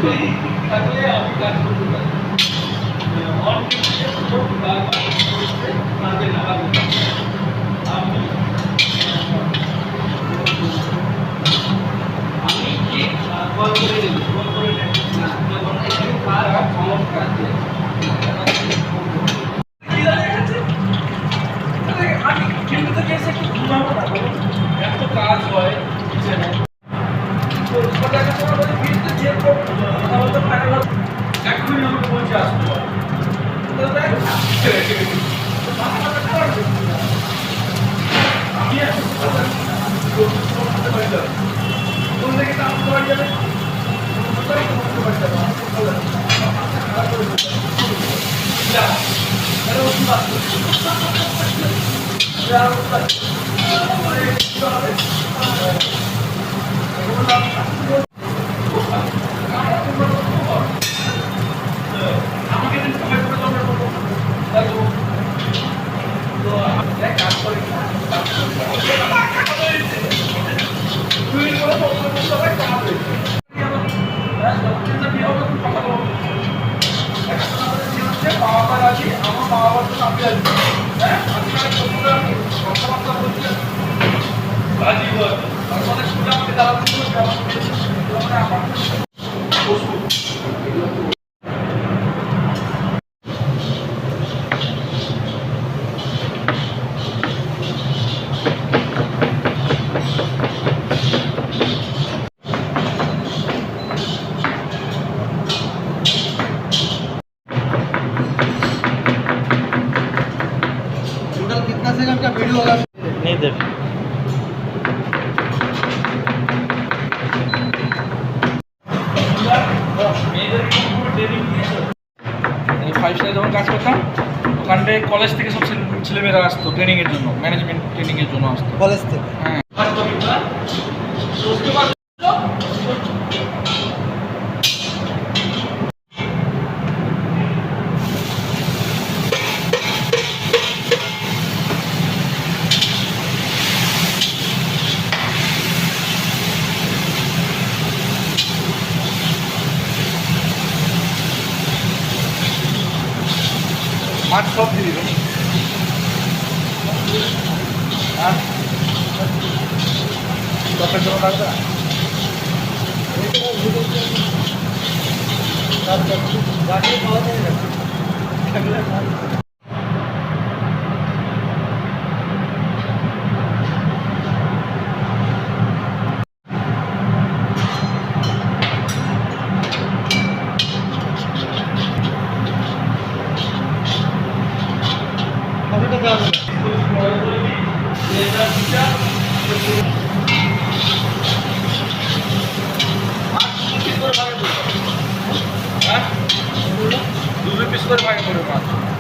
থাকলে আমি কাজ করতে পারি। আমি কি কল করে দেবো, কল করে না যখন এখানে খারাপ সমস্যা আছে আমি কিন্তু তো গেছে একটু ঘুমাবো না, এত কাজ হয় কিচেনে তো দেখা শোনা বলে ফিরতে যে তাহলে তো ফাইনাল এখনই আমাকে বলছে আসতে পারে তো দেখ কোন থেকে কাজ করা যাবে আমাকে কাজ করে আমার মা বাবার জন্য আমি আসবো হ্যাঁ কথাবার্তা বলছি রাজি হয় আমাদের স্কুলে আমাকে দাঁড়াতে আমার कितना सेकंड का वीडियो होगा नहीं देख ফাইভ স্টারে যখন কাজ করতাম ওখানটায় কলেজ থেকে সব ছেলেমেয়েরা আসতো ট্রেনিংয়ের জন্য, ম্যানেজমেন্ট ট্রেনিংয়ের জন্য আসতো कॉलेज से হ্যাঁ। মাঠ সব দিয়ে দিবেন হ্যাঁ দশের জন্য লাগবে না गाड़ी बहुत है अभी तो क्या দুটো পিস করে ভাগে পড়বে মাছ